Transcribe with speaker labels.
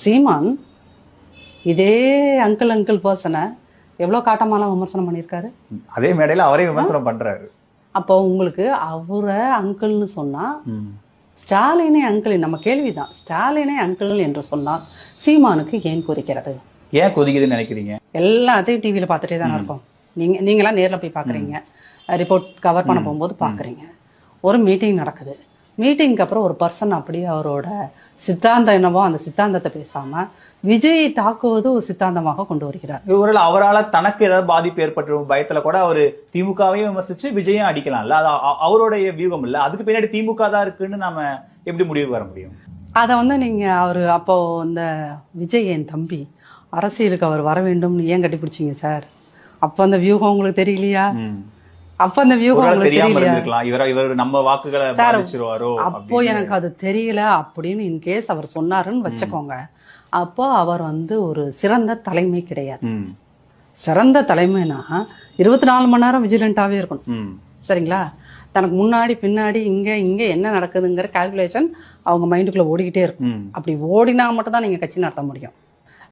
Speaker 1: சீமான் இதே அங்கிள் பர்சனை எவ்வளவு காட்டமாலாம் விமர்சனம் பண்ணியிருக்காரு.
Speaker 2: அதே மேடையில அவரே விமர்சனம் பண்றாரு.
Speaker 1: அப்போ உங்களுக்கு அவரை அங்கிள்னு சொன்னா ஸ்டாலினே அங்கிள், நம்ம கேள்விதான், ஸ்டாலினே அங்கிள் என்று சொன்னால் சீமானுக்கு ஏன் கொதிக்கிறது?
Speaker 2: ஏன் கொதிக்குதுன்னு நினைக்கிறீங்க?
Speaker 1: எல்லாத்தையும் டிவியில பார்த்துட்டே தானே இருக்கோம். நீங்களாம் நேர்ல போய் பாக்குறீங்க, ரிப்போர்ட் கவர் பண்ண போகும்போது பாக்குறீங்க. ஒரு மீட்டிங் நடக்குது, மீட்டிங்க்கு அப்புறம் ஒரு பர்சன் அப்படியே அவரோட சித்தாந்தம் என்னவோ அந்த சித்தாந்தத்தை பேசாம விஜயை தாக்குவது ஒரு சித்தாந்தமாக கொண்டு வருகிறார்.
Speaker 2: ஒருவேளை அவரால் தனக்கு ஏதாவது பாதிப்பு ஏற்பட்டு பயத்துல கூட அவரு திமுகவையும் விமர்சிச்சு விஜயும் அடிக்கலாம்ல, அது அவருடைய வியூகம் இல்ல. அதுக்கு பின்னாடி திமுக தான் இருக்குன்னு நாம எப்படி முடிவு வர முடியும்?
Speaker 1: அதை நீங்க அவரு அப்போ இந்த விஜய் என் தம்பி அரசியலுக்கு அவர் வர வேண்டும்னு ஏன் கட்டிப்பிடிச்சீங்க சார்? அப்ப அந்த வியூகம் உங்களுக்கு தெரியலையா? அப்ப அந்த வியூகம் உங்களுக்கு தெரியலையா?
Speaker 2: இவர் நம்ம வாக்குகளை பாதிச்சிருவாரோ
Speaker 1: அப்போ எனக்கு அது தெரியல அப்படின்னு இன்கேஸ் அவர் சொன்னாருன்னு வச்சுக்கோங்க. அப்போ அவர் ஒரு சிறந்த தலைமை கிடையாது. சிறந்த தலைமைனா 24 மணி நேரம் விஜிலண்டாவே இருக்கணும். சரிங்களா? தனக்கு முன்னாடி பின்னாடி இங்க என்ன நடக்குதுங்கிற கால்குலேஷன் அவங்க மைண்டுக்குள்ள ஓடிக்கிட்டே இருக்கும். அப்படி ஓடினா மட்டும் தான் நீங்க கட்சி நடத்த முடியும்.